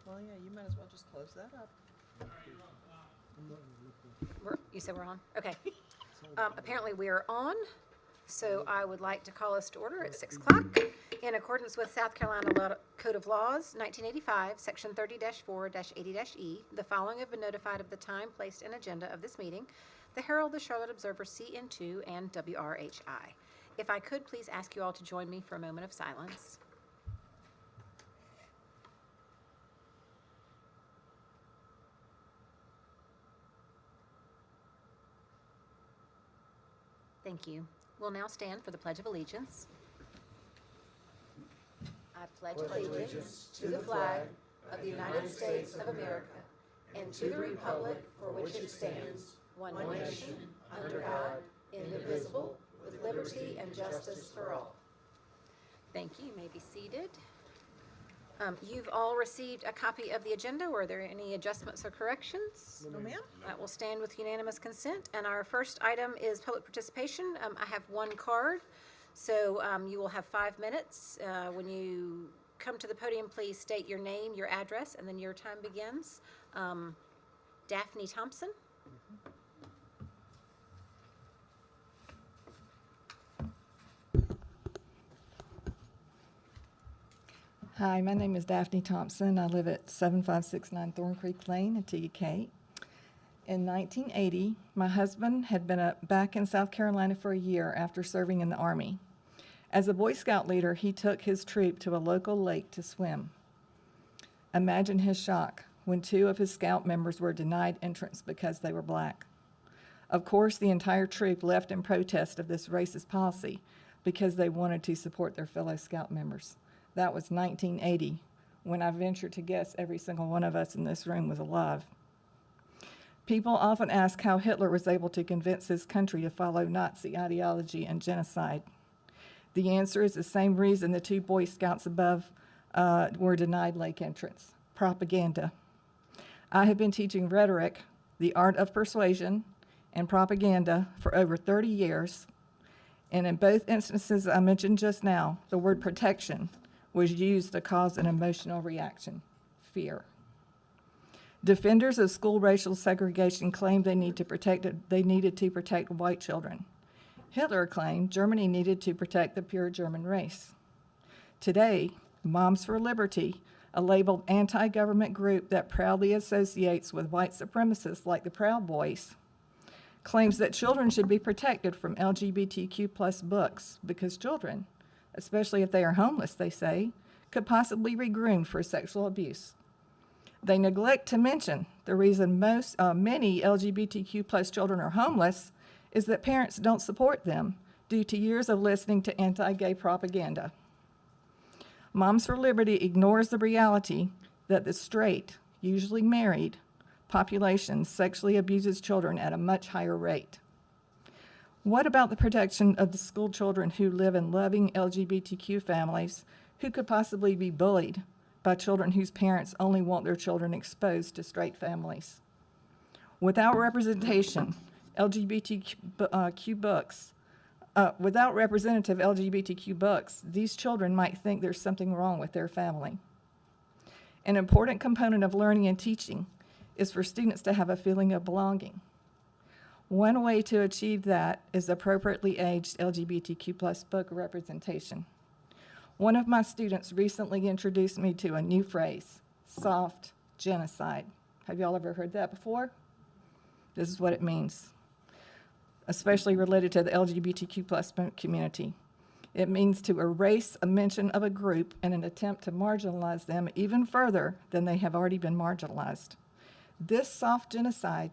Well, yeah, you might as well just close that up. You said we're on? Okay. Apparently we are on, so I would like to call us to order at 6 o'clock. In accordance with South Carolina Code of Laws, 1985, Section 30-4-80-E, the following have been notified of the time, place, and agenda of this meeting: the Herald, the Charlotte Observer, CN2, and WRHI. If I could, please ask you all to join me for a moment of silence. Thank you. We'll now stand for the Pledge of Allegiance. I pledge allegiance to the flag of the United States of America and to the republic for which it stands, one nation, under God, indivisible, with liberty and justice for all. Thank you. You may be seated. You've all received a copy of the agenda. Were there any adjustments or corrections? No, ma'am. That will stand with unanimous consent. And our first item is public participation. I have one card, so you will have 5 minutes. When you come to the podium, please state your name, your address, and then your time begins. Daphne Thompson. Hi, my name is Daphne Thompson. I live at 7569 Thorn Creek Lane in TUK. In 1980, my husband had been back in South Carolina for a year after serving in the Army. As a Boy Scout leader, he took his troop to a local lake to swim. Imagine his shock when 2 of his Scout members were denied entrance because they were black. Of course, the entire troop left in protest of this racist policy because they wanted to support their fellow Scout members. That was 1980, when I venture to guess every single one of us in this room was alive. People often ask how Hitler was able to convince his country to follow Nazi ideology and genocide. The answer is the same reason the 2 Boy Scouts above were denied lake entrance: propaganda. I have been teaching rhetoric, the art of persuasion, and propaganda for over 30 years, and in both instances I mentioned just now, the word protection was used to cause an emotional reaction: fear. Defenders of school racial segregation claimed they needed to protect white children. Hitler claimed Germany needed to protect the pure German race. Today, Moms for Liberty, a labeled anti-government group that proudly associates with white supremacists like the Proud Boys, claims that children should be protected from LGBTQ+ books because children, especially if they are homeless, they say, could possibly be groomed for sexual abuse. They neglect to mention the reason many LGBTQ+ children are homeless is that parents don't support them due to years of listening to anti-gay propaganda. Moms for Liberty ignores the reality that the straight, usually married, population sexually abuses children at a much higher rate. What about the protection of the school children who live in loving LGBTQ families who could possibly be bullied by children whose parents only want their children exposed to straight families? Without representation, without representative LGBTQ books, these children might think there's something wrong with their family. An important component of learning and teaching is for students to have a feeling of belonging. One way to achieve that is appropriately aged LGBTQ+ book representation. One of my students recently introduced me to a new phrase: soft genocide. Have y'all ever heard that before? This is what it means, especially related to the LGBTQ+ community. It means to erase a mention of a group in an attempt to marginalize them even further than they have already been marginalized. This soft genocide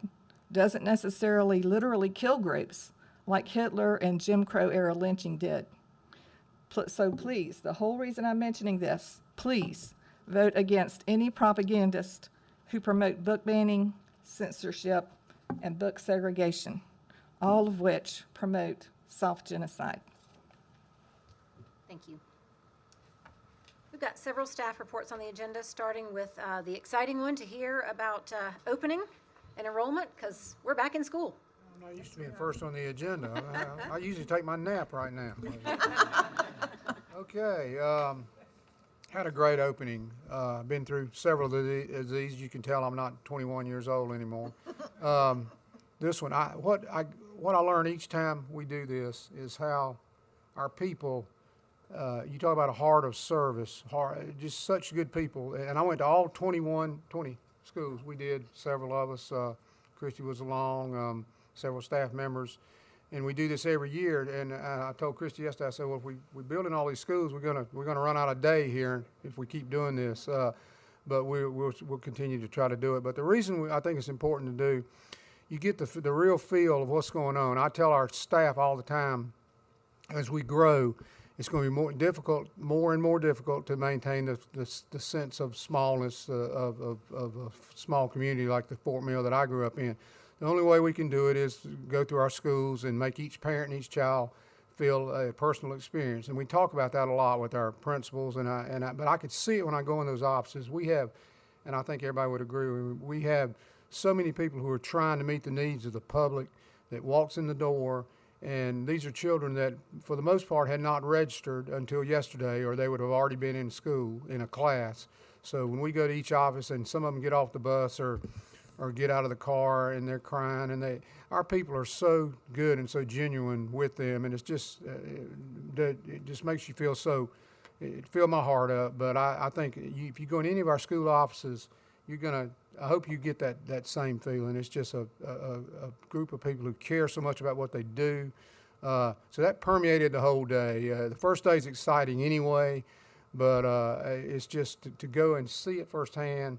doesn't necessarily literally kill groups like Hitler and Jim Crow era lynching did. So please, the whole reason I'm mentioning this, please vote against any propagandist who promote book banning, censorship, and book segregation, all of which promote soft genocide. Thank you. We've got several staff reports on the agenda, starting with the exciting one to hear about opening and enrollment, because we're back in school. I'm not used to being first on the agenda. I usually take my nap right now. Okay. Had a great opening. Been through several of these. You can tell I'm not 21 years old anymore. This one, what I learn each time we do this is how our people. You talk about a heart of service, just such good people. And I went to all 20 schools. We did, several of us. Christy was along, several staff members. And we do this every year. And I told Christy yesterday, I said, well, if we're building all these schools, we're gonna run out of day here if we keep doing this. But we'll continue to try to do it. But the reason I think it's important to do, you get the real feel of what's going on. I tell our staff all the time, as we grow, it's going to be more and more difficult to maintain the sense of smallness of a small community like the Fort Mill that I grew up in. The only way we can do it is to go through our schools and make each parent and each child feel a personal experience. And we talk about that a lot with our principals. But I could see it when I go in those offices. We have, and I think everybody would agree, we have so many people who are trying to meet the needs of the public that walks in the door. And these are children that, for the most part, had not registered until yesterday, or they would have already been in school, in a class. So when we go to each office and some of them get off the bus or get out of the car and they're crying, and our people are so good and so genuine with them, and it's just, it just makes you feel it filled my heart up. But I think if you go in any of our school offices, I hope you get that same feeling. It's just a group of people who care so much about what they do. So that permeated the whole day. The first day is exciting anyway, but it's just to go and see it firsthand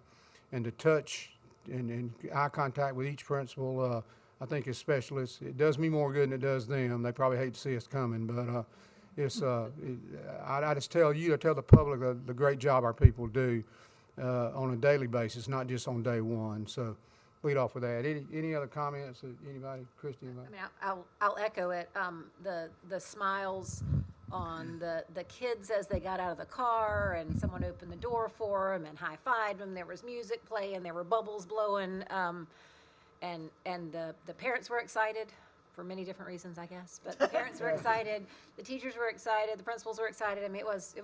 and to touch and eye contact with each principal. I think as specialists, it does me more good than it does them. They probably hate to see us coming, but I just tell the public the great job our people do. On a daily basis, not just on day one. So lead off with that. Any other comments? Anybody? Christy? Anybody? I mean, I'll echo it. The smiles on the kids as they got out of the car and someone opened the door for them and high-fived them. There was music playing, there were bubbles blowing, and the parents were excited for many different reasons, I guess. But the parents were excited, the teachers were excited, the principals were excited. I mean, it was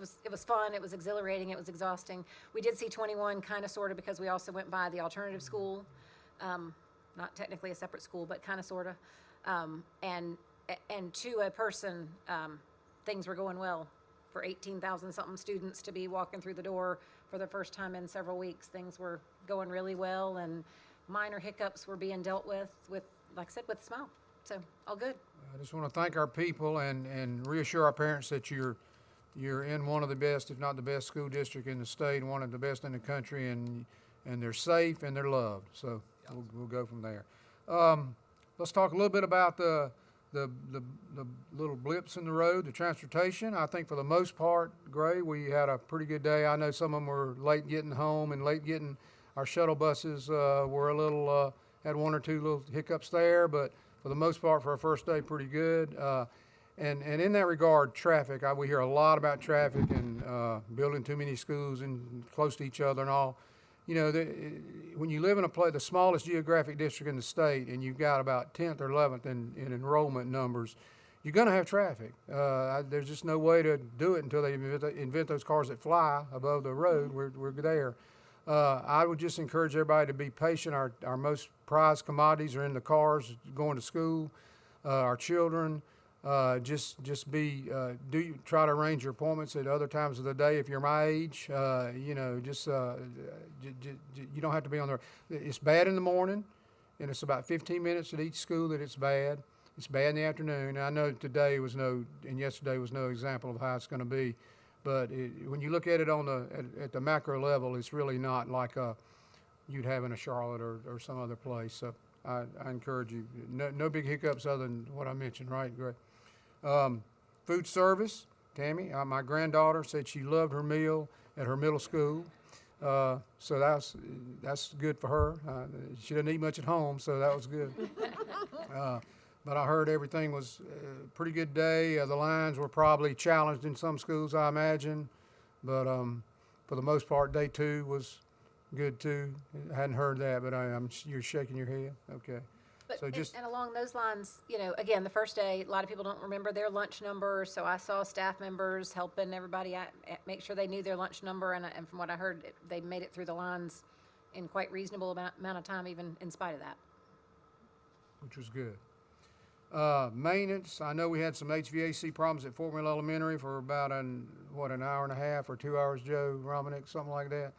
fun, it was exhilarating, it was exhausting. We did see 21 kind of sort of because we also went by the alternative school, not technically a separate school, but kind of sort of. And to a person, things were going well. For 18,000 something students to be walking through the door for the first time in several weeks, things were going really well, and minor hiccups were being dealt with, like I said, with a smile. So, all good. I just want to thank our people and reassure our parents that you're in one of the best, if not the best, school district in the state, and one of the best in the country, and they're safe and they're loved. So we'll go from there. Let's talk a little bit about the little blips in the road, the transportation. I think for the most part, Gray, we had a pretty good day. I know some of them were late getting home and late getting. Our shuttle buses were a little had one or two little hiccups there, but for the most part, for our first day, pretty good. And in that regard, traffic, we hear a lot about traffic and building too many schools and close to each other and all. You know, when you live in the smallest geographic district in the state, and you've got about 10th or 11th in enrollment numbers, you're going to have traffic. There's just no way to do it until they invent those cars that fly above the road. We're there. I would just encourage everybody to be patient. Our most prized commodities are in the cars going to school. Our children, try to arrange your appointments at other times of the day. If you're my age, you don't have to be on there. It's bad in the morning, and it's about 15 minutes at each school that it's bad. It's bad in the afternoon. I know today and yesterday was no example of how it's going to be. But when you look at it at the macro level, it's really not like you'd have in a Charlotte or some other place. So I encourage you. No big hiccups other than what I mentioned, right, Greg? Food service, Tammy, my granddaughter said she loved her meal at her middle school. So that's good for her. She didn't eat much at home, so that was good. But I heard everything was a pretty good day. The lines were probably challenged in some schools, I imagine. But for the most part, day 2 was good too. I hadn't heard that, but you're shaking your head. Okay. But So just, And along those lines, you know, again, the first day, a lot of people don't remember their lunch number, so I saw staff members helping everybody make sure they knew their lunch number, and from what I heard, they made it through the lines in quite reasonable amount of time, even in spite of that. which was good. Maintenance, I know we had some HVAC problems at Fort Mill Elementary for about an hour and a half or 2 hours, Joe Romanek, something like that.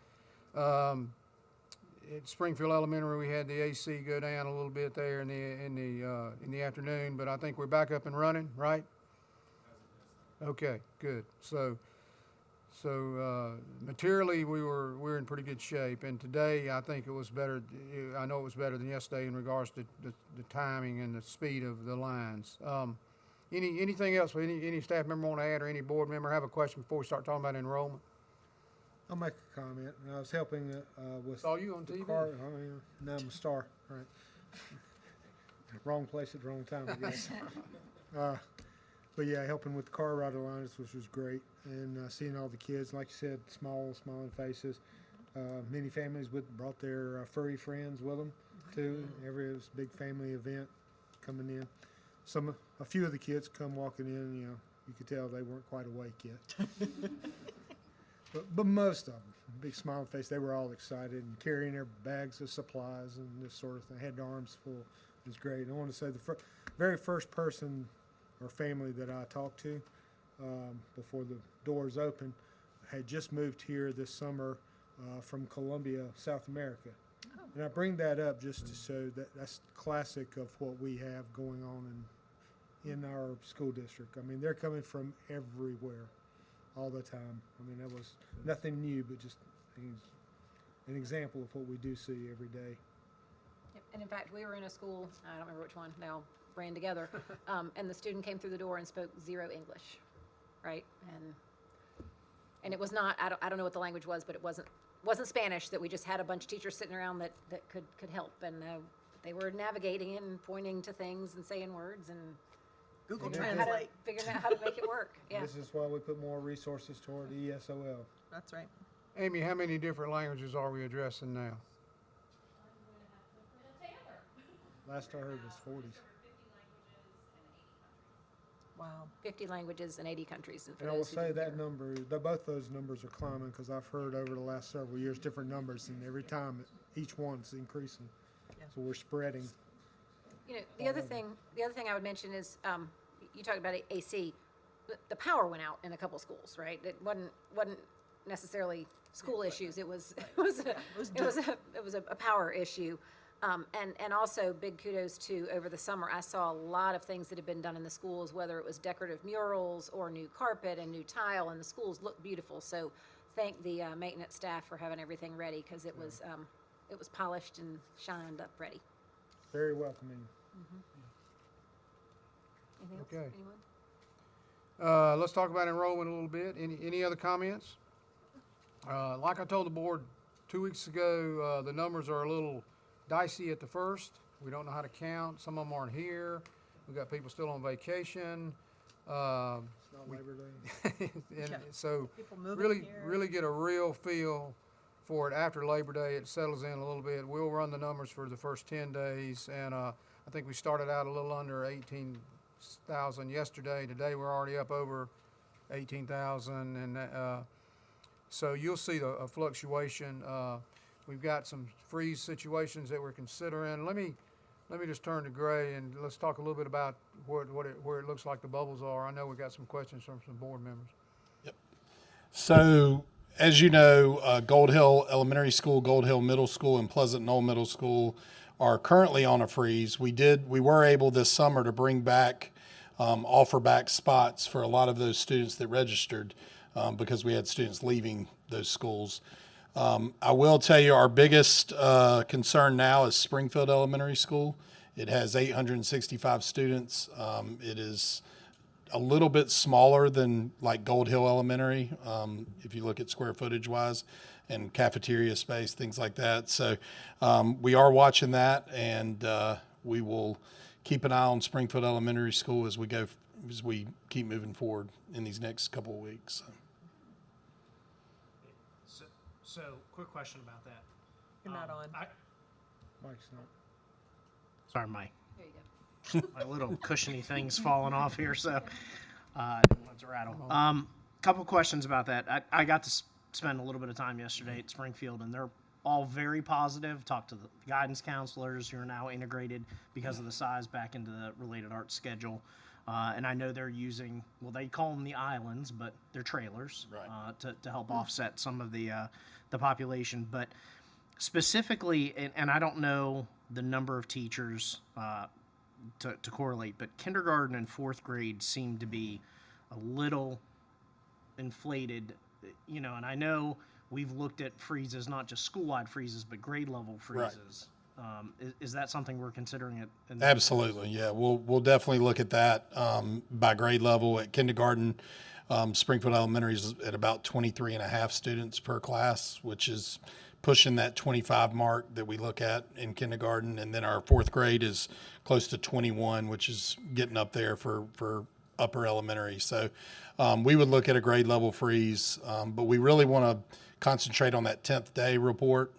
At Springfield Elementary, we had the AC go down a little bit there in the afternoon, but I think we're back up and running, right? Okay, good. So materially, we're in pretty good shape, and today I think it was better. I know it was better than yesterday in regards to the timing and the speed of the lines. Anything else? Any staff member want to add, or any board member have a question before we start talking about enrollment? I'll make a comment. I was helping with. Saw you on the TV. car. Oh, yeah. Now I'm a star. Right. Wrong place at the wrong time, I guess. But yeah, helping with the car ride alliance, which was great, and seeing all the kids, like you said, smiling faces. Many families brought their furry friends with them too. It was a big family event coming in. A few of the kids come walking in. You know, you could tell they weren't quite awake yet. But most of them, big smiling face, they were all excited and carrying their bags of supplies and this sort of thing. Had their arms full. It was great. And I want to say the very first person or family that I talked to before the doors opened had just moved here this summer from Colombia, South America. Oh. And I bring that up just to show that that's classic of what we have going on in our school district. I mean, they're coming from everywhere all the time. I mean, that was nothing new, but just an example of what we do see every day. And in fact, we were in a school, I don't remember which one, they all ran together, and the student came through the door and spoke zero English, right? And it was not, I don't know what the language was, but it wasn't Spanish, that we just had a bunch of teachers sitting around that could help, and they were navigating and pointing to things and saying words and Google Figuring Translate. figuring out how to make it work, yeah. This is why we put more resources toward ESOL. That's right. Amy, how many different languages are we addressing now? Last I heard was 40s. Wow. 50 languages in 80 countries. And for And I will those who say didn't that hear. number, both those numbers are climbing because I've heard over the last several years different numbers, and every time each one's increasing. Yeah. So we're spreading. You know, the other thing I would mention is, you talked about AC. The power went out in a couple schools, right? It wasn't necessarily school issues. It was a power issue. And also big kudos to, over the summer, I saw a lot of things that had been done in the schools, whether it was decorative murals or new carpet and new tile, and the schools looked beautiful. So thank the maintenance staff for having everything ready, because it was polished and shined up ready. Very welcoming. Anything else? Okay. Anyone? Let's talk about enrollment a little bit. Any other comments? Like I told the board 2 weeks ago, the numbers are a little dicey at the first. We don't know how to count. Some of them aren't here. We got people still on vacation. It's not Labor Day. And Yeah. so People moving here. really get a real feel for it after Labor Day. It settles in a little bit. We'll run the numbers for the first 10 days, and I think we started out a little under 18,000 yesterday. Today we're already up over 18,000, and so you'll see a fluctuation. We've got some freeze situations that we're considering. Let me just turn to Gray and let's talk a little bit about where it looks like the bubbles are. I know we got some questions from some board members. So, as you know, Gold Hill Elementary School, Gold Hill Middle School, and Pleasant Knoll Middle School are currently on a freeze. We were able this summer to bring back, offer back spots for a lot of those students that registered because we had students leaving those schools. I will tell you our biggest concern now is Springfield Elementary School. It has 865 students. It is a little bit smaller than like Gold Hill Elementary, if you look at square footage wise and cafeteria space, things like that. So we are watching that, and we will keep an eye on Springfield Elementary School as we keep moving forward in these next couple of weeks. So, quick question about that. You're not on. Mike's not. Sorry, Mike. There you go. My little cushiony thing's falling off here, so I didn't want it to rattle. Couple questions about that. I got to spend a little bit of time yesterday at Springfield, and they're all very positive. Talked to the guidance counselors who are now integrated because of the size back into the related arts schedule. And I know they're using, well, they call them the islands, but they're trailers, Right. to help offset some of the population. But specifically, and I don't know the number of teachers to correlate, but kindergarten and fourth grade seem to be a little inflated, and I know we've looked at freezes, not just school-wide freezes, but grade level freezes. Is that something we're considering it? Absolutely, yeah. We'll definitely look at that by grade level. At kindergarten, Springfield Elementary is at about 23 and a half students per class, which is pushing that 25 mark that we look at in kindergarten. And then our fourth grade is close to 21, which is getting up there for upper elementary. So we would look at a grade level freeze, but we really want to concentrate on that 10th day report.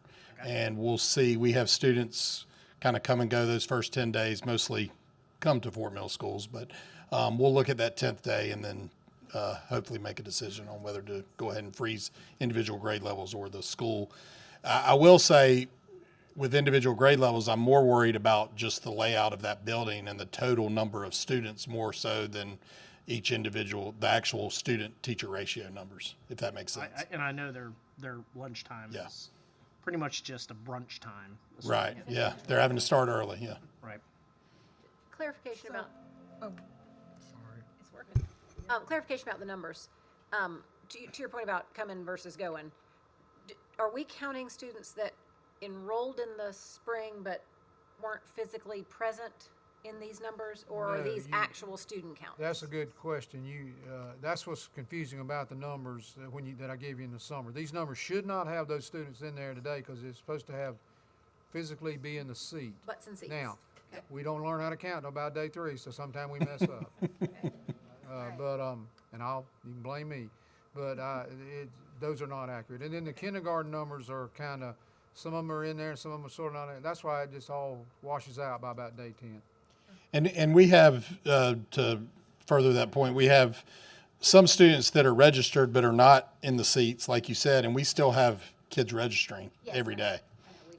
And we'll see, we have students kind of come and go those first 10 days, mostly come to Fort Mill schools, but we'll look at that 10th day and then hopefully make a decision on whether to go ahead and freeze individual grade levels or the school. I will say with individual grade levels, I'm more worried about just the layout of that building and the total number of students more so than each individual, the actual student-teacher ratio numbers, if that makes sense. And I know their lunchtime Yeah. is pretty much just a brunch time. Right, yeah. They're having to start early, yeah. Right. Clarification about, Sorry. it's working. Clarification about the numbers. To your point about coming versus going, are we counting students that enrolled in the spring but weren't physically present in these numbers, or are No, these you- actual student counts? That's a good question. That's what's confusing about the numbers that I gave you in the summer. These numbers should not have those students in there today because it's supposed to have physically be in the seat. Butts and seats. Now, Okay. we don't learn how to count till about day 3, so sometimes we mess up. And you can blame me, but those are not accurate. And then the kindergarten numbers are kind of, some of them are in there, and some of them are sort of not in. That's why it just all washes out by about day 10. And we have, to further that point, we have some students that are registered but are not in the seats, like you said, and we still have kids registering Yes, every I know. day.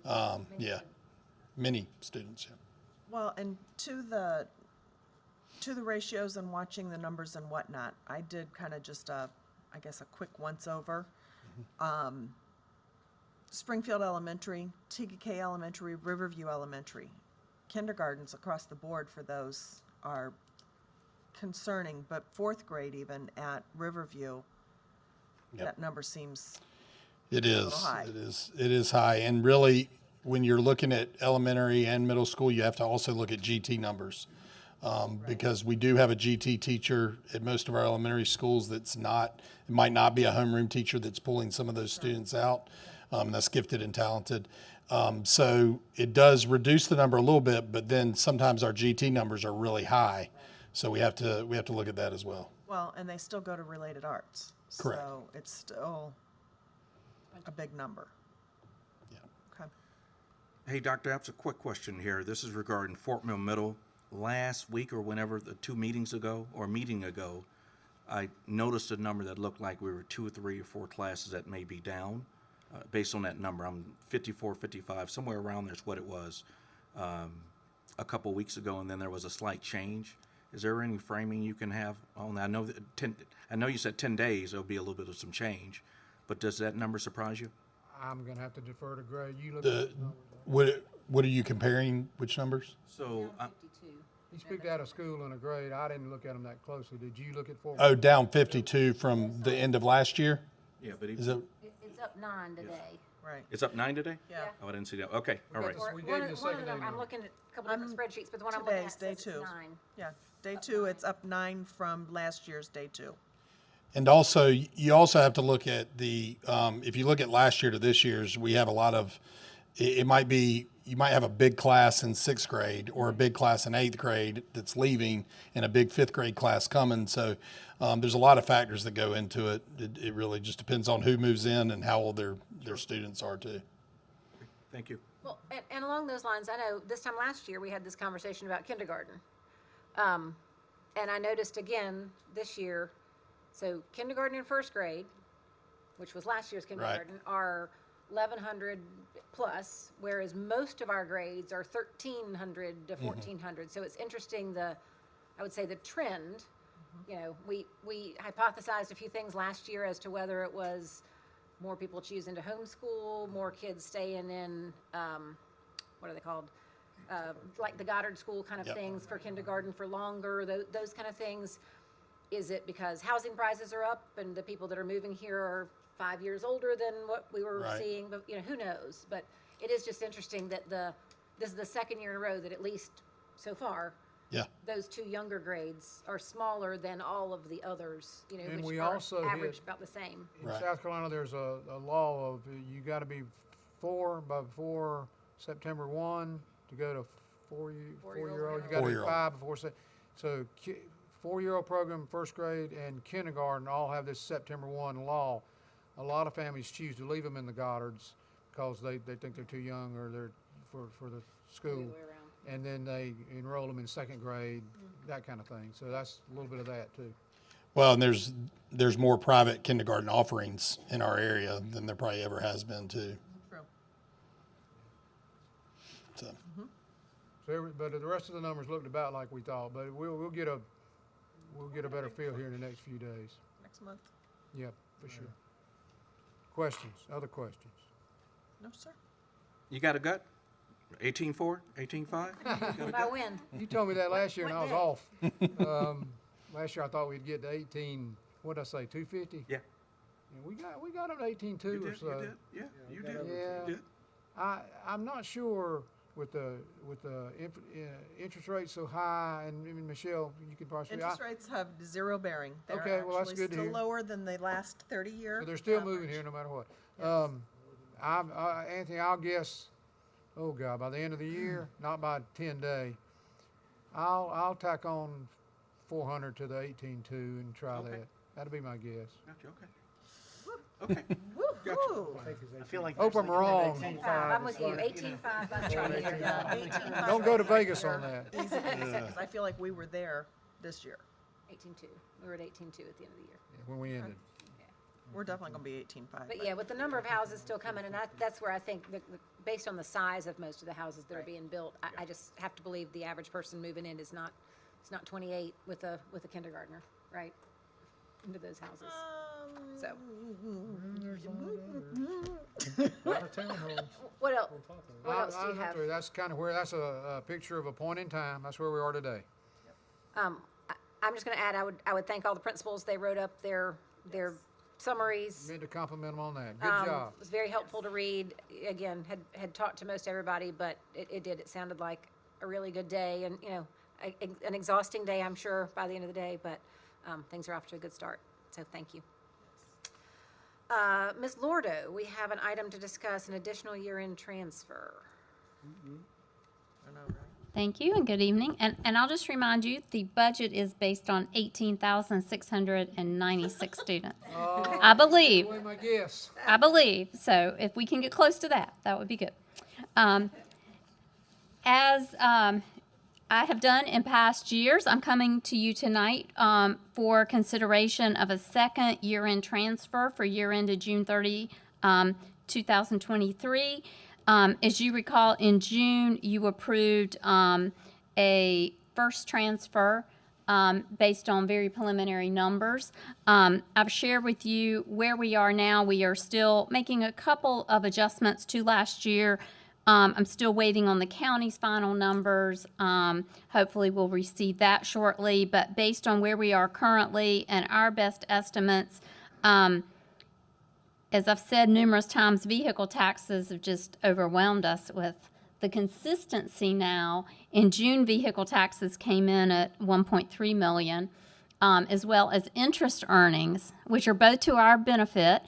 I know we- Yeah, many students, yeah. Well, and to the ratios and watching the numbers and whatnot, I did kind of just I guess a quick once over. Springfield Elementary, TK Elementary, Riverview Elementary, kindergartens across the board for those are concerning, but fourth grade even at Riverview, Yep. that number seems It is. high. It is high. And really, when you're looking at elementary and middle school, you have to also look at GT numbers. Because we do have a GT teacher at most of our elementary schools it might not be a homeroom teacher that's pulling some of those students out. That's gifted and talented. So it does reduce the number a little bit, but then sometimes our GT numbers are really high. So we have to look at that as well. well, and they still go to related arts. Correct. So it's still a big number. Yeah. Okay. Hey, Dr. Apps, a quick question here. This is regarding Fort Mill Middle. Last week or whenever, the 2 meetings ago, or meeting ago, I noticed a number that looked like we were 2 or 3 or 4 classes that may be down. Based on that number, I'm 54, 55, somewhere around there's what it was a couple weeks ago, and then there was a slight change. Is there any framing you can have on that? I know you said 10 days, there'll be a little bit of some change, but does that number surprise you? I'm going to have to defer to Greg. You look at the numbers. What are you comparing? Which numbers? So, 52. He speaks out of school and a grade. I didn't look at them that closely. Did you look at Fort? Oh, down 52 from the end of last year? yeah, but Is it? It's up 9 today. Right. it's up 9 today? Yeah. Oh, I didn't see that. Okay, all right. We gave you the One of second them, day I'm number. looking at a couple different spreadsheets, but the one I'm looking Today's at day says it's 2. 9. Yeah, day 2, it's up 9 from last year's day 2. And also, you also have to look at if you look at last year to this year's, we have a lot of, it might be, you might have a big class in 6th grade or a big class in 8th grade that's leaving and a big 5th grade class coming. So there's a lot of factors that go into it. It really just depends on who moves in and how old their students are too. Thank you. Well, and along those lines, I know this time last year, we had this conversation about kindergarten. And I noticed again this year, so kindergarten and first grade, which was last year's kindergarten, are 1,100 plus, whereas most of our grades are 1,300 to 1,400. So it's interesting, I would say the trend, you know, we hypothesized a few things last year as to whether it was more people choosing to homeschool, more kids staying in, what are they called? Like the Goddard School kind of things for kindergarten for longer, those kind of things. Is it because housing prices are up and the people that are moving here are 5 years older than what we were seeing? But, you know, who knows? But it is just interesting that this is the second year in a row that at least so far, those two younger grades are smaller than all of the others, you know, And which we are also average hit- about the same. In South Carolina, there's a law of you got to be before September 1 to go to four-year-old. You got to be Four-year-old. 5 before. So 4-year-old program, first grade, and kindergarten all have this September 1 law. A lot of families choose to leave them in the Goddards because they think they're too young or they're for the school. Other way around. And then they enroll them in second grade, that kind of thing. So that's a little bit of that too. Well, and there's more private kindergarten offerings in our area than there probably ever has been too. True. So, But the rest of the numbers looked about like we thought. But we'll get a better feel here in the next few days. Next month? Yep, for sure. Questions? Other questions? No, sir. You got a gut? 18.4, 18.5? If I win, You told me that last year and I was What off. Last year I thought we'd get to 18. What'd I say? 250. Yeah. And we got up to 18.2 You or did, so. you did, yeah, you did, Yeah. you did. I'm not sure with the interest rates so high, and Michelle, you can probably speak. Interest rates have zero bearing. They're Okay, well, that's actually good to still hear. lower than the last 30-year. So they're still moving here no matter what. Anthony, I'll guess, oh God, by the end of the year, not by 10 day, I'll tack on 400 to the 18.2 and try that. That'll be my guess. Gotcha, okay. Okay, Woo-hoo. I feel like. Hope I'm wrong. 18.5, I'm with you, 18.5, that's trying to get it done. 18.5 Don't go to right Vegas here. on that. Easy, because I feel like we were there this year. 18.2, we were at 18.2 at the end of the year. When we ended. We're definitely going to be 18.5. But yeah, with the number of houses still coming, and that's where I think, based on the size of most of the houses that are being built, I just have to believe the average person moving in is not 28 with a kindergartner, right? Into those houses. So, Lot of townhomes what else? on top of it. What else do you have? That's kind of where, that's a picture of a point in time. That's where we are today. I'm just gonna add, I would thank all the principals, they wrote up their summaries. Meant to compliment them on that. Good job. It was very helpful to read. Again, had talked to most everybody, but it sounded like a really good day, and, you know, an exhausting day, I'm sure, by the end of the day, but things are off to a good start, so thank you. Ms. Lordo, we have an item to discuss, an additional year-end transfer. I know, right? Thank you and good evening. And I'll just remind you, the budget is based on 18,696 students. I believe. Boy, my guess. I believe. So if we can get close to that, that would be good. As I have done in past years, I'm coming to you tonight for consideration of a second year-end transfer for year ended June 30, 2023. As you recall, in June, you approved a first transfer based on very preliminary numbers. I've shared with you where we are now. We are still making a couple of adjustments to last year. I'm still waiting on the county's final numbers. Hopefully we'll receive that shortly, but based on where we are currently and our best estimates, as I've said numerous times, vehicle taxes have just overwhelmed us with the consistency now. In June, vehicle taxes came in at $1.3 million, as well as interest earnings, which are both to our benefit.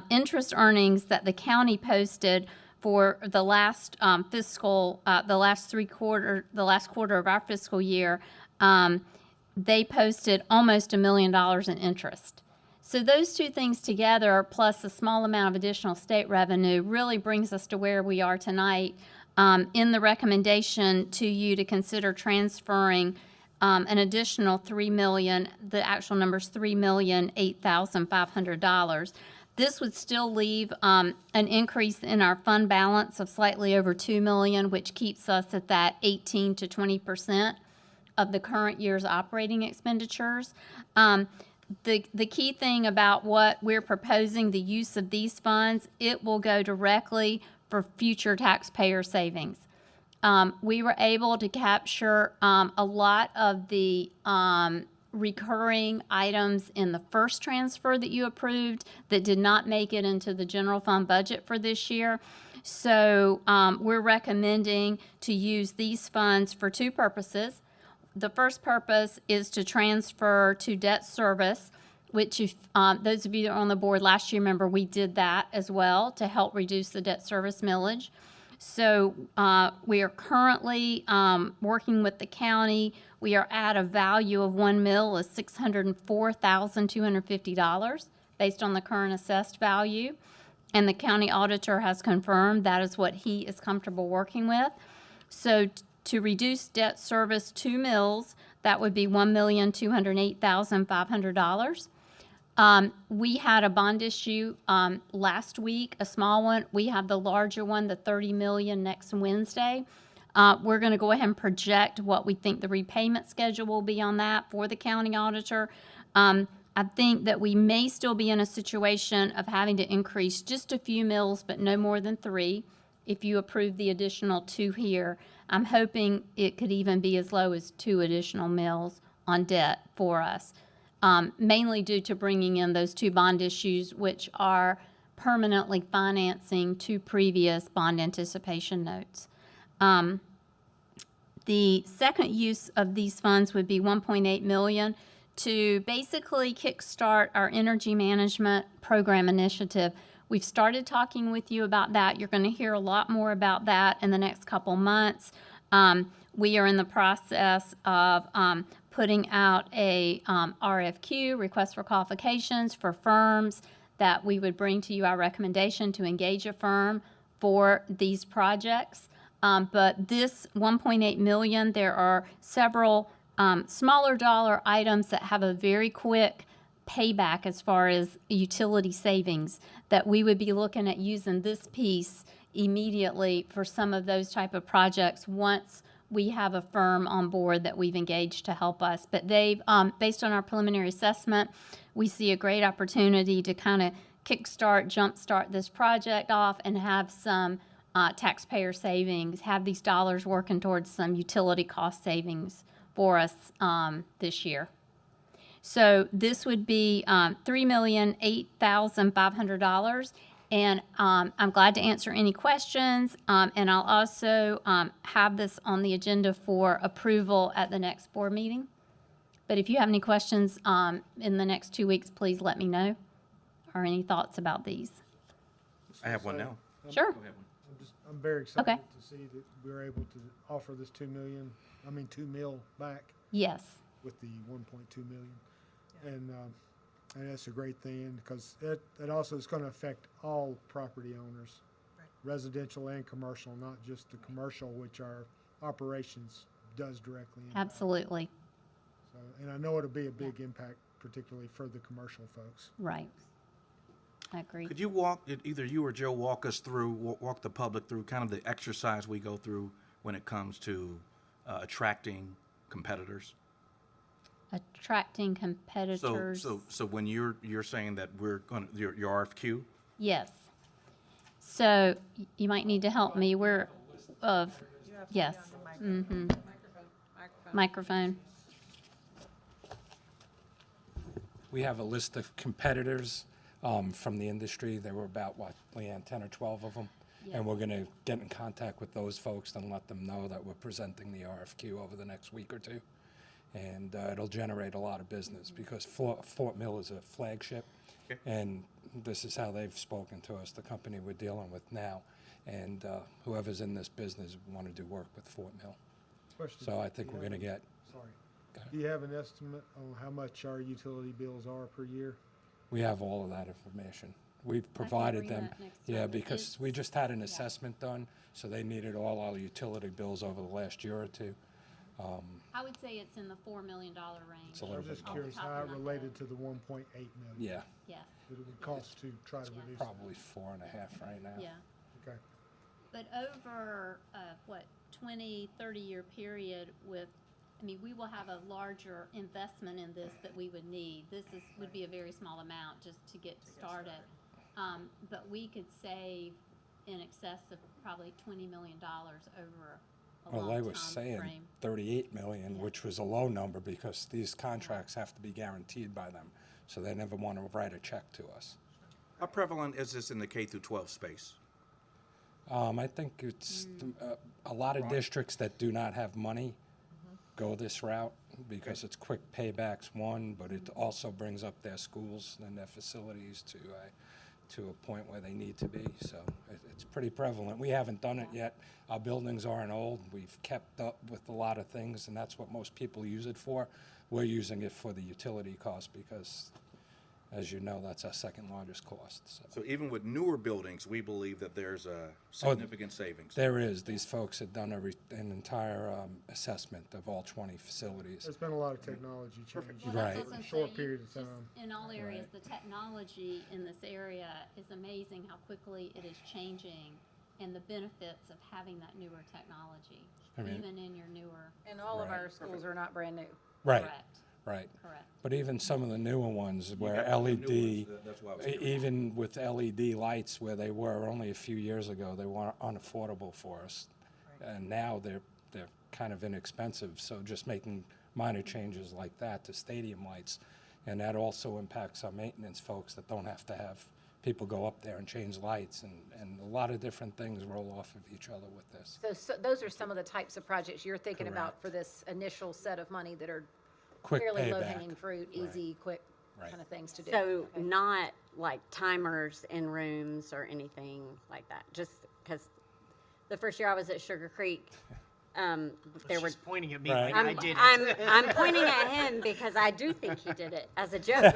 Interest earnings that the county posted for the last the last quarter of our fiscal year, they posted almost $1 million in interest. So those two things together, plus a small amount of additional state revenue, really brings us to where we are tonight in the recommendation to you to consider transferring an additional $3 million. The actual number is $3,008,500. This would still leave an increase in our fund balance of slightly over $2 million, which keeps us at that 18 to 20% of the current year's operating expenditures. The key thing about what we're proposing, the use of these funds, it will go directly for future taxpayer savings. We were able to capture a lot of the recurring items in the first transfer that you approved that did not make it into the general fund budget for this year. So we're recommending to use these funds for two purposes. The first purpose is to transfer to debt service, which if those of you that are on the board last year, remember we did that as well to help reduce the debt service millage. So we are currently working with the county. We are at a value of one mill is $604,250 based on the current assessed value. And the county auditor has confirmed that is what he is comfortable working with. So to reduce debt service 2 mills, that would be $1,208,500. We had a bond issue last week, a small one. We have the larger one, the $30 million next Wednesday. We're going to go ahead and project what we think the repayment schedule will be on that for the county auditor. I think that we may still be in a situation of having to increase just a few mills, but no more than 3 if you approve the additional 2 here. I'm hoping it could even be as low as 2 additional mills on debt for us, mainly due to bringing in those 2 bond issues, which are permanently financing 2 previous bond anticipation notes. The second use of these funds would be $1.8 million to basically kickstart our energy management program initiative. We've started talking with you about that. You're going to hear a lot more about that in the next couple months. We are in the process of putting out a RFQ, request for qualifications, for firms that we would bring to you our recommendation to engage a firm for these projects. But this $1.8 million, there are several smaller dollar items that have a very quick payback as far as utility savings that we would be looking at using this piece immediately for some of those type of projects once we have a firm on board that we've engaged to help us. But they've, based on our preliminary assessment, we see a great opportunity to kind of kickstart, jumpstart this project off and have some taxpayer savings, have these dollars working towards some utility cost savings for us this year. So this would be $3,008,500, and I'm glad to answer any questions, and I'll also have this on the agenda for approval at the next board meeting. But if you have any questions in the next 2 weeks, please let me know, or any thoughts about these. I have one now. Sure. Go ahead. I'm very excited Okay. to see that we're able to offer this 2 mil back Yes. with the 1.2 million. And that's a great thing because it also is going to affect all property owners, residential and commercial, not just the commercial, which our operations does directly impact. Absolutely. So, and I know it'll be a big impact, particularly for the commercial folks. Right. I agree. Could you either you or Joe walk us through, walk the public through kind of the exercise we go through when it comes to attracting competitors? Attracting competitors. So when you're saying that we're going to, your RFQ? Yes. So you might need to help me. We're of, yes. Mm-hmm. Microphone. We have a list of competitors from the industry. There were about, what, Leanne, 10 or 12 of them? Yes. And we're going to get in contact with those folks and let them know that we're presenting the RFQ over the next week or 2. And it'll generate a lot of business because Fort Mill is a flagship. Okay. And this is how they've spoken to us, the company we're dealing with now. And whoever's in this business want to do work with Fort Mill. Question. So I think we're going to get. Sorry. Do you have an estimate on how much our utility bills are per year? We have all of that information. We've provided bring them, that next yeah, time. because we just had an assessment done, so they needed all our utility bills over the last year or two. I would say it's in the $4 million range. It's a I little was bit just off the curious top how of it my related head. to the 1.8 million. Yeah, Yes, That it would cost to try to Yeah. reduce it. probably 4.5 right now. yeah. Okay. But over, 20, 30-year period with, I mean, we will have a larger investment in this that we would need. Would be a very small amount just to get started. But we could save in excess of probably $20 million over a Well, long they time were saying frame. 38 million, Yeah. which was a low number because these contracts have to be guaranteed by them. So they never want to write a check to us. How prevalent is this in the K through 12 space? I think it's a lot of districts that do not have money go this route because it's quick paybacks, one, but it also brings up their schools and their facilities to a point where they need to be. So it's pretty prevalent. We haven't done it yet. Our buildings aren't old. We've kept up with a lot of things, and that's what most people use it for. We're using it for the utility cost because, as you know, that's our second largest cost. So even with newer buildings, we believe that there's a significant savings. There is. These folks have done an entire assessment of all 20 facilities. There's been a lot of technology change. Well, Right. that's what I was gonna Short say. period of Just time. in all areas, the technology in this area is amazing how quickly it is changing and the benefits of having that newer technology, even in your newer. And all of our schools are not brand new. Right, Correct, right. correct. But even some of the newer ones where got the new LED, ones, that's why I was curious. even with LED lights where they were only a few years ago, they were unaffordable for us. And now they're kind of inexpensive, so just making minor changes like that to stadium lights. And that also impacts our maintenance folks that don't have to have people go up there and change lights, and a lot of different things roll off of each other with this. So those are some of the types of projects you're thinking about Correct. for this initial set of money that are Quick fairly payback. low-hanging fruit, easy, quick Right. kind of things to do. So not like timers in rooms or anything like that, just because the first year I was at Sugar Creek, there were. She's pointing at me Right. like I did it. I'm pointing at him because I do think he did it as a joke.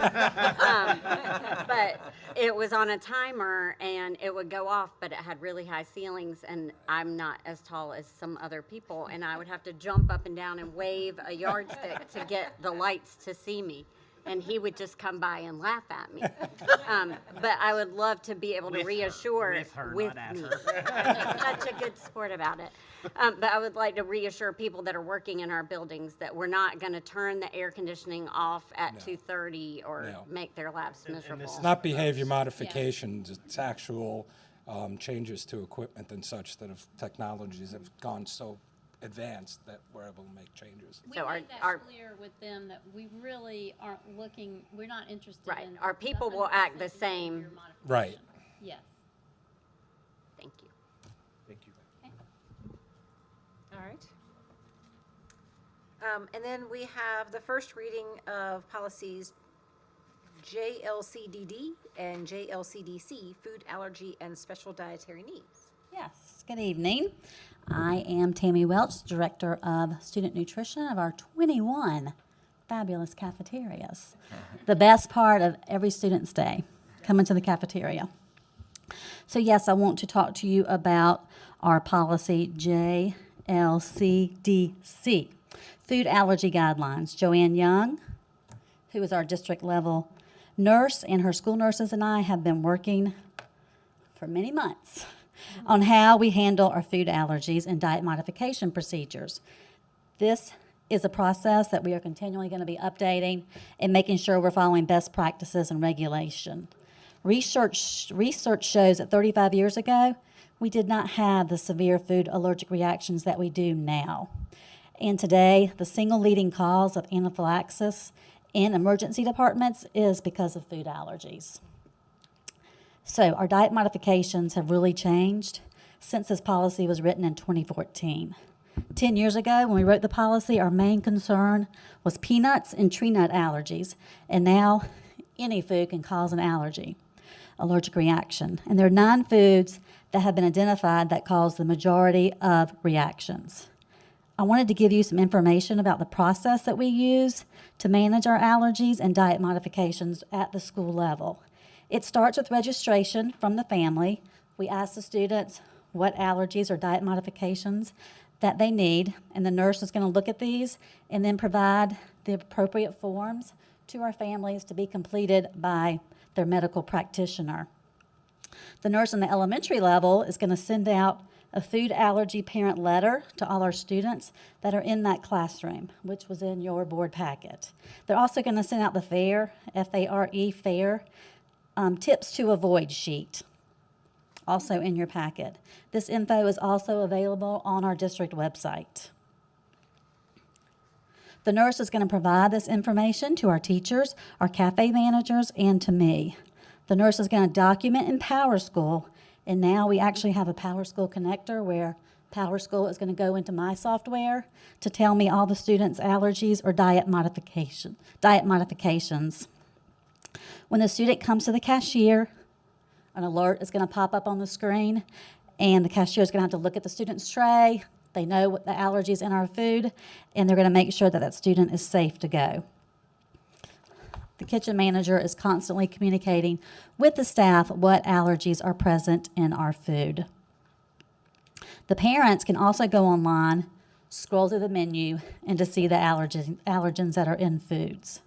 But it was on a timer and it would go off, but it had really high ceilings, and I'm not as tall as some other people, and I would have to jump up and down and wave a yardstick to get the lights to see me. And he would just come by and laugh at me. But I would love to be able to With her, reassure with her, with not at me. her. I'm such a good sport about it. But I would like to reassure people that are working in our buildings that we're not going to turn the air conditioning off at 2:30 or No. make their lives and miserable. this is- Not behavior modifications, it's actual changes to equipment and such that have technologies have gone so advanced that we're able to make changes. We So made that our- clear with them that we really aren't looking, we're not interested Right. in. Our the people will act the 100% same. behavior Right. modification. Yes. Thank you. Thank you. All right. And then we have the first reading of policies JLCDD and JLCDC, food allergy and special dietary needs. Yes, good evening. I am Tammy Welch, Director of Student Nutrition of our 21 fabulous cafeterias. The best part of every student's day, coming to the cafeteria. So yes, I want to talk to you about our policy JLCDC, Food Allergy Guidelines. Joanne Young, who is our district level nurse, and her school nurses and I have been working for many months on how we handle our food allergies and diet modification procedures. This is a process that we are continually going to be updating and making sure we're following best practices and regulation. Research shows that 35 years ago, we did not have the severe food allergic reactions that we do now. And today, the single leading cause of anaphylaxis in emergency departments is because of food allergies. So our diet modifications have really changed since this policy was written in 2014. 10 years ago, when we wrote the policy, our main concern was peanuts and tree nut allergies. And now, any food can cause an allergic reaction. And there are 9 foods that have been identified that cause the majority of reactions. I wanted to give you some information about the process that we use to manage our allergies and diet modifications at the school level. It starts with registration from the family. We ask the students what allergies or diet modifications that they need, and the nurse is going to look at these and then provide the appropriate forms to our families to be completed by their medical practitioner. The nurse in the elementary level is going to send out a food allergy parent letter to all our students that are in that classroom, which was in your board packet. They're also going to send out the FARE, F-A-R-E, FARE, tips to avoid sheet, also in your packet. This info is also available on our district website. The nurse is going to provide this information to our teachers, our cafe managers, and to me. The nurse is going to document in PowerSchool, and now we actually have a PowerSchool connector where PowerSchool is going to go into my software to tell me all the students' allergies or diet modifications. When the student comes to the cashier, an alert is going to pop up on the screen, and the cashier is going to have to look at the student's tray. They know what the allergies in our food, and they're going to make sure that that student is safe to go. The kitchen manager is constantly communicating with the staff what allergies are present in our food. The parents can also go online, scroll through the menu, and to see the allergens that are in foods.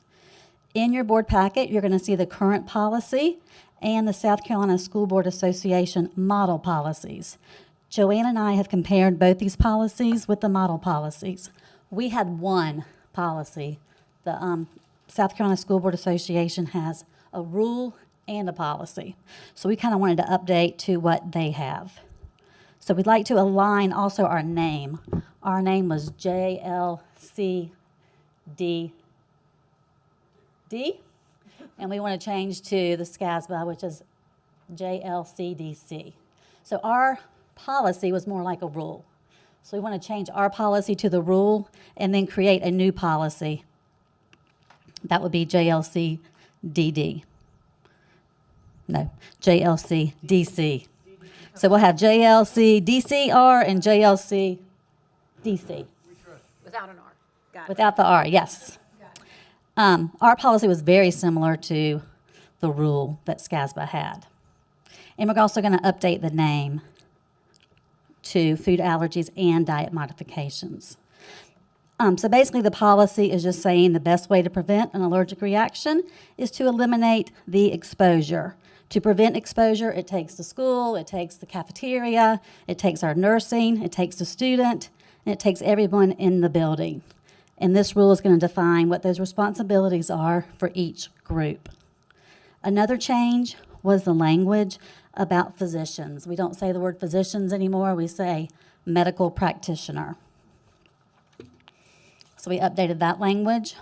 In your board packet, you're going to see the current policy and the South Carolina School Board Association model policies. Joanne and I have compared both these policies with the model policies. We had one policy. The South Carolina School Board Association has a rule and a policy. So we kind of wanted to update to what they have. So we'd like to align also our name. Our name was JLCDD, and we want to change to the SCASBA, which is JLCDC. So our policy was more like a rule. So we want to change our policy to the rule and then create a new policy. That would be JLCDD. No, JLCDC. So we'll have JLCDCR and JLCDC. Without an R. Got it. Without the R, yes. Our policy was very similar to the rule that SCASBA had. And we're also going to update the name to food allergies and diet modifications. So basically the policy is just saying the best way to prevent an allergic reaction is to eliminate the exposure. To prevent exposure, it takes the school, it takes the cafeteria, it takes our nursing, it takes the student, and it takes everyone in the building. And this rule is going to define what those responsibilities are for each group. Another change was the language about physicians. We don't say the word physicians anymore, we say medical practitioner. So we updated that language.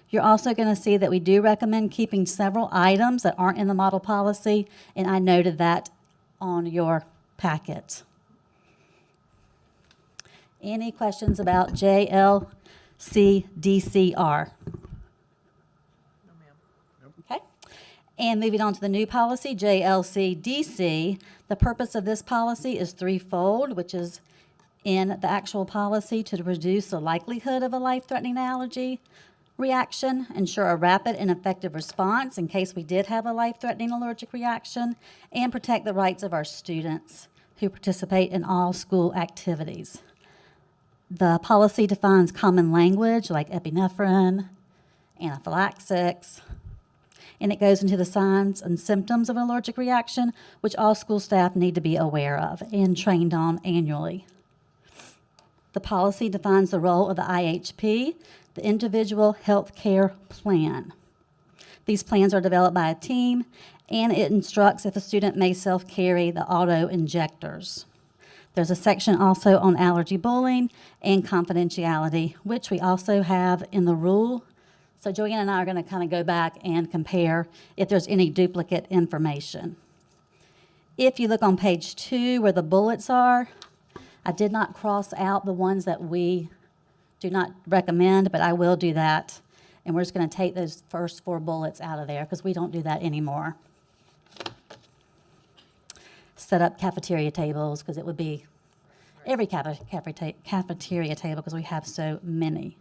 You're also going to see that we do recommend keeping several items that aren't in the model policy, and I noted that on your packet. Any questions about JLCDCR? Okay. And moving on to the new policy, JLCDC, the purpose of this policy is threefold, which is in the actual policy to reduce the likelihood of a life-threatening allergy reaction, ensure a rapid and effective response in case we did have a life-threatening allergic reaction, and protect the rights of our students who participate in all school activities. The policy defines common language like epinephrine, anaphylaxis, and it goes into the signs and symptoms of an allergic reaction, which all school staff need to be aware of and trained on annually. The policy defines the role of the IHP, the Individual Health Care Plan. These plans are developed by a team, and it instructs if a student may self-carry the auto injectors. There's a section also on allergy bullying and confidentiality, which we also have in the rule. So Joanne and I are going to kind of go back and compare if there's any duplicate information. If you look on page 2 where the bullets are, I did not cross out the ones that we do not recommend, but I will do that. And we're just going to take those first 4 bullets out of there because we don't do that anymore. Set up cafeteria tables because it would be every cafeteria table because we have so many.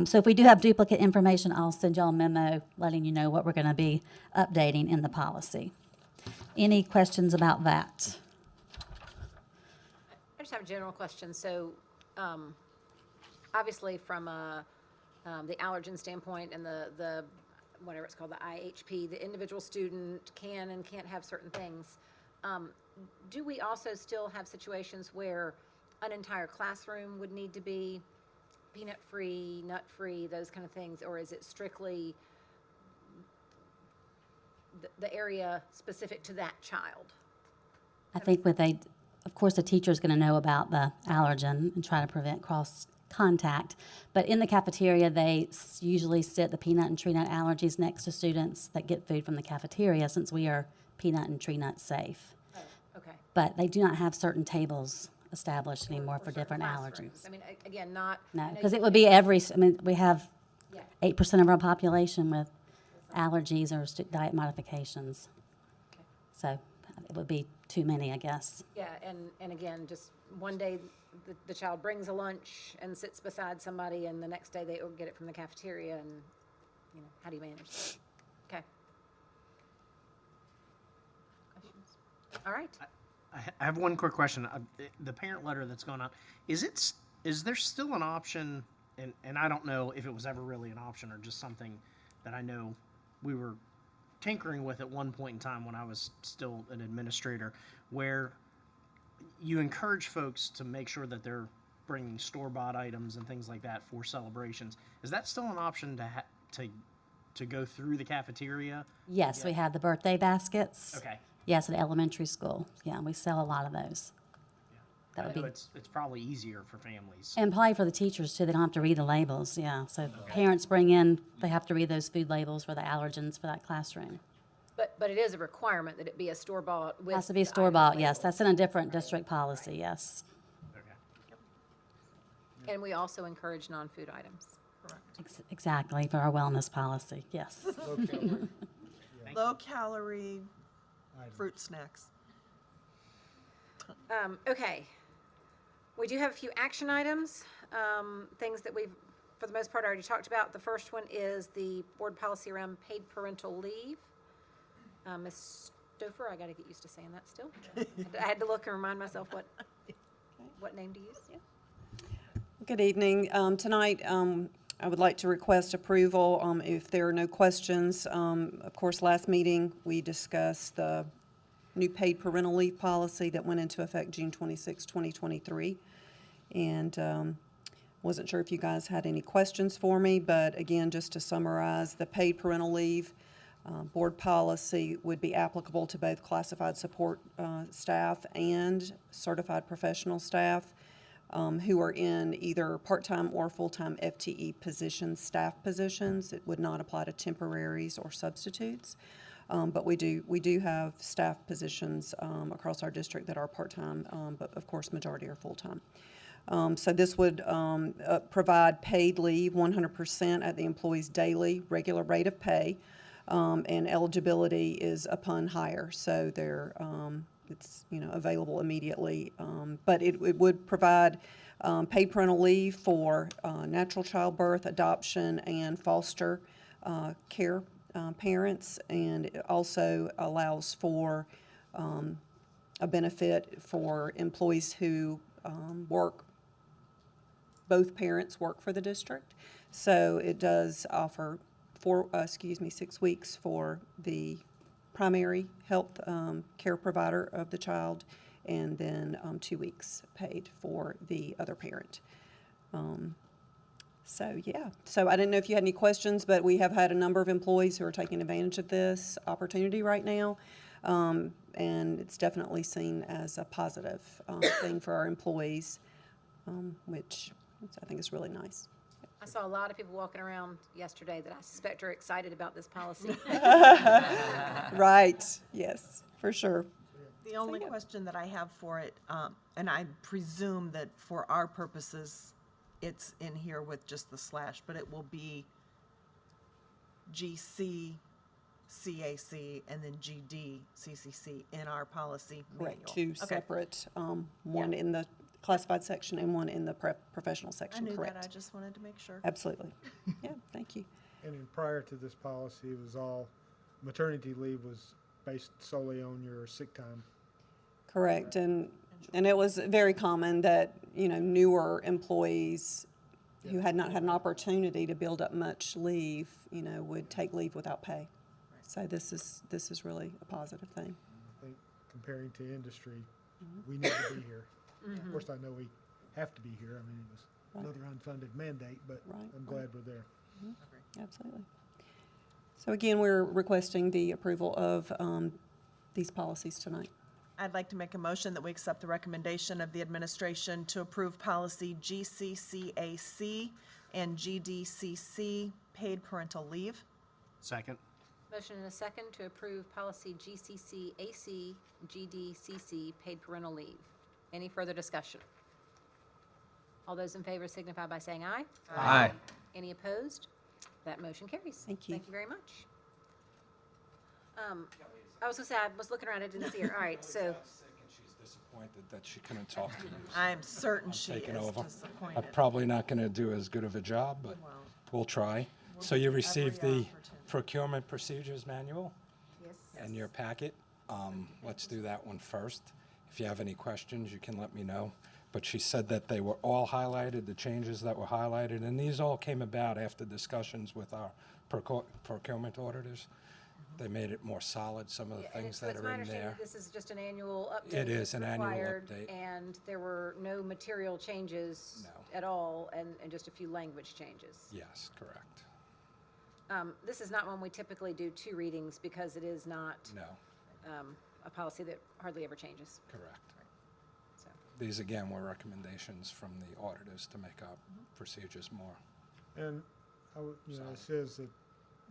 So if we do have duplicate information, I'll send y'all a memo letting you know what we're going to be updating in the policy. Any questions about that? I just have a general question. So, obviously, from the allergen standpoint and the whatever it's called, the IHP, the individual student can and can't have certain things. Do we also still have situations where an entire classroom would need to be peanut-free, nut-free, those kind of things, or is it strictly the area specific to that child? I think of course, the teacher's going to know about the allergen and try to prevent cross contact. But in the cafeteria, they usually sit the peanut and tree nut allergies next to students that get food from the cafeteria since we are peanut and tree nut safe. Oh, okay. But they do not have certain tables established anymore for certain different classrooms. allergens. I mean, again, not. No, I know because you it would said- be we have Yeah. 8% of our population with allergies or diet modifications. Okay. So it would be too many, I guess. Yeah, and again, just one day the child brings a lunch and sits beside somebody, and the next day they get it from the cafeteria, and, how do you manage that? Okay. Questions? All right. I have one quick question. The parent letter that's going out, is there still an option, and I don't know if it was ever really an option or just something that I know we were tinkering with at one point in time when I was still an administrator, where you encourage folks to make sure that they're bringing store-bought items and things like that for celebrations. Is that still an option to go through the cafeteria? Yes, we have the birthday baskets. Okay. Yes, at elementary school. Yeah, we sell a lot of those. That I would know be, it's probably easier for families. and probably for the teachers too. They don't have to read the labels. Yeah, so parents bring in. They have to read those food labels for the allergens for that classroom. But it is a requirement that it be a store-bought with. Has to be the store bought. items Yes, labeled. that's in a different district policy. Yes, Okay. And we also encourage non-food items. exactly for our wellness policy. Yes. Low-calorie fruit snacks. Okay. We do have a few action items, things that we've, for the most part, already talked about. The first one is the board policy around paid parental leave. Ms. Stouffer, I got to get used to saying that still. I had to look and remind myself what name to use. Yeah. Good evening. Tonight, I would like to request approval, if there are no questions. Of course, last meeting, we discussed the new paid parental leave policy that went into effect June 26, 2023. And wasn't sure if you guys had any questions for me, but again, just to summarize, the paid parental leave board policy would be applicable to both classified support staff and certified professional staff who are in either part-time or full-time FTE positions, staff positions. It would not apply to temporaries or substitutes. But we do have staff positions across our district that are part-time, but of course, majority are full-time. So this would provide paid leave 100% at the employee's daily regular rate of pay, and eligibility is upon hire. So it's available immediately, but it would provide paid parental leave for natural childbirth, adoption, and foster care parents, and it also allows for a benefit for employees who both parents work for the district. So it does offer 6 weeks for the primary health care provider of the child, and then 2 weeks paid for the other parent. So I didn't know if you had any questions, but we have had a number of employees who are taking advantage of this opportunity right now. And it's definitely seen as a positive thing for our employees, which I think is really nice. I saw a lot of people walking around yesterday that I suspect are excited about this policy. Right, yes, for sure. The only question that I have for it, and I presume that for our purposes, it's in here with just the slash, but it will be GC, CAC, and then GD, CCC in our policy manual. Correct, two Okay. separate, one in the classified section and one in the professional I section, knew correct? that, I just wanted to make sure. Absolutely. Yeah, thank you. And then prior to this policy, it was all, maternity leave was based solely on your sick time. Correct, and it was very common that, you know, newer employees who had not had an opportunity to build up much leave, you know, would take leave without pay. So this is really a positive thing. I think comparing to industry, we need to be here. Of course, I know we have to be here. I mean, it was Right. another unfunded mandate, but Right, I'm glad we're there. Absolutely. So again, we're requesting the approval of these policies tonight. I'd like to make a motion that we accept the recommendation of the administration to approve policy GCCAC and GDCC, paid parental leave. Second. Motion and a second to approve policy GCCAC, GDCC, paid parental leave. Any further discussion? All those in favor signify by saying aye. Aye. Any opposed? That motion carries. Thank you. Thank you very much. I was gonna say, I was looking around, I didn't see her. All right, so, She's disappointed that she couldn't talk to you. I'm certain she Taking is over. I'm disappointed. probably not going to do as good of a job, but Well, we'll try. So you received the opportunity. procurement procedures manual yes. in your packet. Let's do that one first. If you have any questions, you can let me know. But she said that they were all highlighted, the changes that were highlighted, and these all came about after discussions with our procurement auditors. They made it more solid, some of the Yeah, and things so that it's are my in understanding there. that this is just an annual update. It is that's an annual required, update. And there were no material changes No. at all, and just a few language changes. Yes, correct. This is not one we typically do 2 readings because it is not No, a policy that hardly ever changes. correct. So, These, again, were recommendations from the auditors to make our procedures more. And, you know, it says that,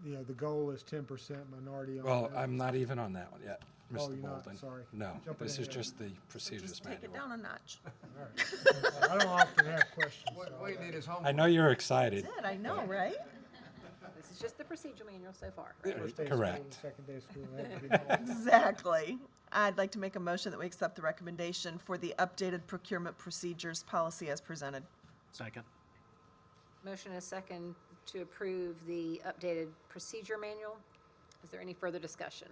you know, the goal is 10% minority owned. Well, I'm not even on that one yet, Oh, Mr. you're not? Bolden. Sorry. No, Jumping this is ahead. just the procedures Just take it manual. down a notch. All right. I don't often have questions. What you need is homework. I know you're excited. Did, I know, right? this is just the procedure manual so far. First day of school, Correct. second day of school, that would be nice. Exactly. I'd like to make a motion that we accept the recommendation for the updated procurement procedures policy as presented. Second. Motion and a second to approve the updated procedure manual. Is there any further discussion?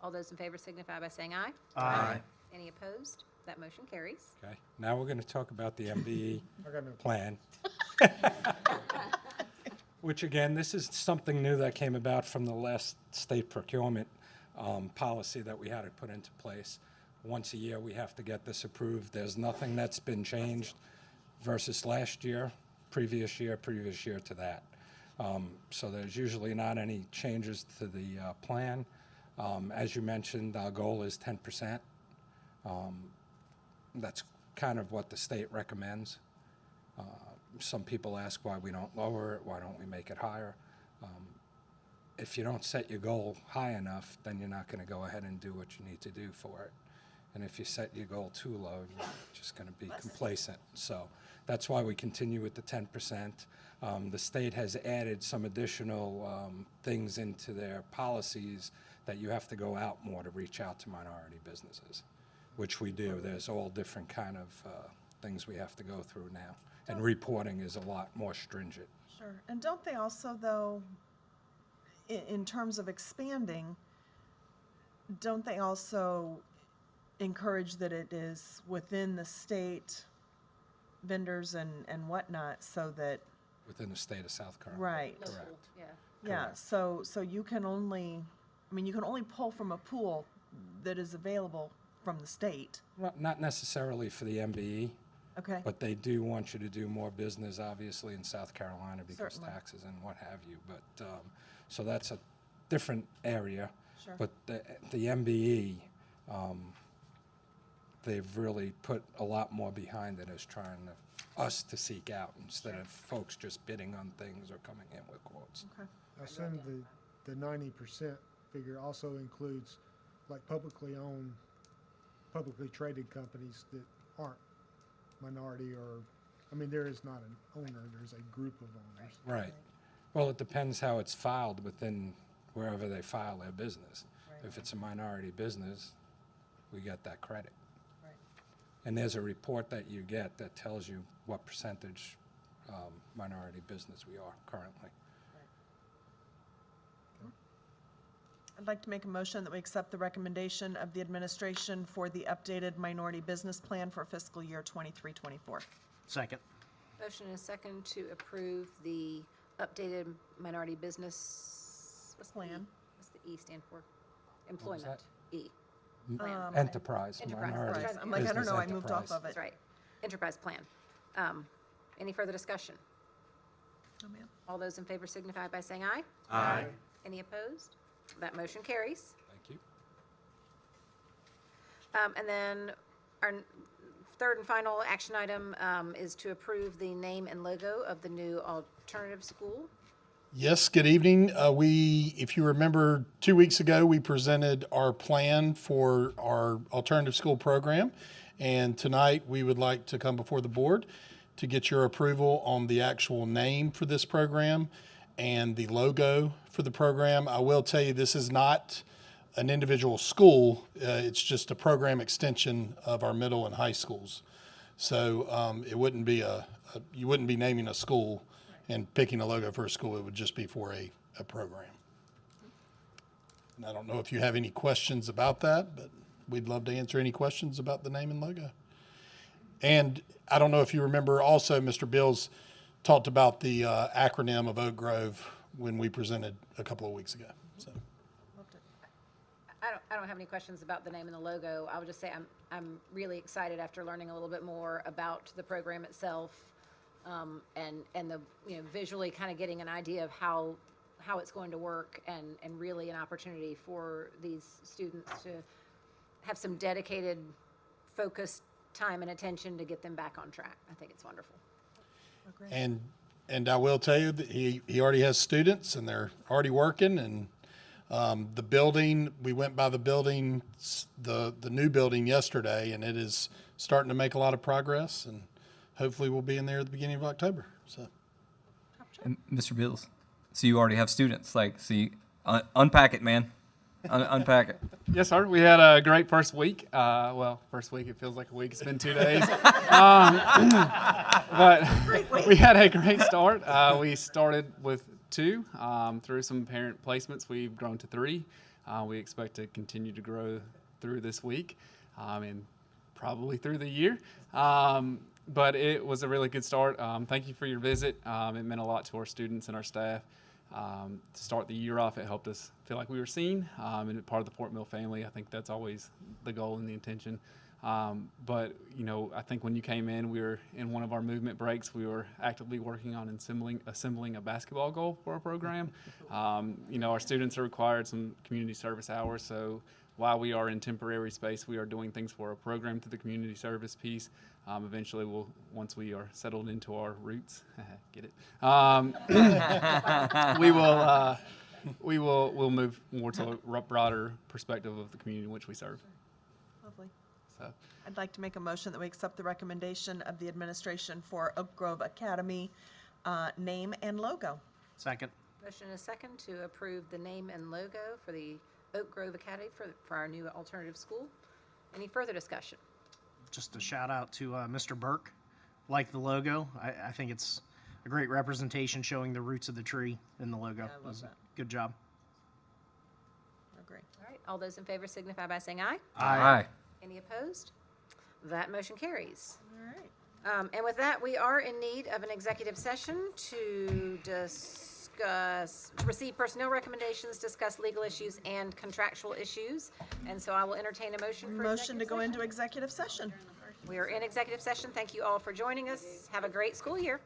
All those in favor signify by saying aye. Aye. Any opposed? That motion carries. Okay, now we're going to talk about the MBE I got no plan. Which, again, this is something new that came about from the last state procurement policy that we had to put into place. Once a year, we have to get this approved. There's nothing that's been changed versus last year, previous year to that. So there's usually not any changes to the plan. As you mentioned, our goal is 10%. That's kind of what the state recommends. Some people ask why we don't lower it, why don't we make it higher? If you don't set your goal high enough, then you're not going to go ahead and do what you need to do for it. And if you set your goal too low, you're just going to be complacent. So that's why we continue with the 10%. The state has added some additional things into their policies that you have to go out more to reach out to minority businesses, which we do. There's all different kind of things we have to go through now. And reporting is a lot more stringent. Sure. And don't they also, though, in terms of expanding, don't they also encourage that it is within the state vendors and whatnot, so that, Within the state of South Carolina. right? Local, Correct. yeah. Yeah, Correct. so you can only, I mean, you can only pull from a pool that is available from the state, Well, not necessarily for the MBE, okay? but they do want you to do more business, obviously, in South Carolina because Certainly. taxes and what have you. But, so that's a different area. Sure. But the MBE, they've really put a lot more behind it as trying us to seek out instead of folks just bidding on things or coming in with quotes. Okay. I assume the 90% figure also includes like publicly owned, publicly traded companies that aren't minority or, I mean, there is not an owner, there's a group of owners. Right. Well, it depends how it's filed within wherever they file their business. Right. If it's a minority business, we get that credit. Right. And there's a report that you get that tells you what percentage minority business we are currently. I'd like to make a motion that we accept the recommendation of the administration for the updated minority business plan for fiscal year 23-24. Second. Motion and a second to approve the updated minority business, what's the E? Plan. What's the E stand for? Employment, that? E. Enterprise, Enterprise. minority Enterprise. I'm like, I don't business know, I moved off enterprise. of it. That's right. Enterprise plan. Any further discussion? Oh, man. All those in favor signify by saying aye. Aye. Any opposed? That motion carries. Thank you. And then our third and final action item is to approve the name and logo of the new alternative school. Yes, good evening. If you remember, 2 weeks ago, we presented our plan for our alternative school program. And tonight, we would like to come before the board to get your approval on the actual name for this program and the logo for the program. I will tell you, this is not an individual school. It's just a program extension of our middle and high schools. So it wouldn't be you wouldn't be naming a school and picking a logo for a school. It would just be for a program. And I don't know if you have any questions about that, but we'd love to answer any questions about the name and logo. And I don't know if you remember also, Mr. Bills talked about the acronym of Oak Grove when we presented a couple of weeks ago. So I don't have any questions about the name and the logo. I would just say I'm really excited after learning a little bit more about the program itself, and the, you know, visually kind of getting an idea of how it's going to work, and really an opportunity for these students to have some dedicated, focused time and attention to get them back on track. I think it's wonderful. and I will tell you that he already has students and they're already working. And the building, we went by the building, the new building yesterday, and it is starting to make a lot of progress. And hopefully we'll be in there at the beginning of October. So, And Mr. Bills, so you already have students, like, so you unpack it, man. Unpack it. Yes, sir. We had a great first week. Well, first week, it feels like a week. It's been 2 days. But we had a great start. We started with 2. Through some parent placements, we've grown to 3. We expect to continue to grow through this week and probably through the year. But it was a really good start. Thank you for your visit. It meant a lot to our students and our staff. To start the year off, it helped us feel like we were seen and part of the Fort Mill family. I think that's always the goal and the intention. But, you know, I think when you came in, we were in one of our movement breaks. We were actively working on assembling a basketball goal for our program. You know, our students are required some community service hours, so while we are in temporary space, we are doing things for our program through the community service piece. Eventually, once we are settled into our roots, get it? We'll move more to a broader perspective of the community in which we serve. Lovely. So, I'd like to make a motion that we accept the recommendation of the administration for Oak Grove Academy name and logo. Second. Motion and a second to approve the name and logo for the Oak Grove Academy for our new alternative school. Any further discussion? Just a shout out to Mr. Burke. Like the logo. I think it's a great representation showing the roots of the tree in the logo. Yeah, I love that. Good job. Agree. All right, all those in favor signify by saying aye. Aye. Any opposed? That motion carries. All right. And with that, we are in need of an executive session to receive personnel recommendations, discuss legal issues and contractual issues. And so I will entertain a motion for Motion to executive go session. into executive session. We are in executive session. Thank you all for joining us. Have a great school year.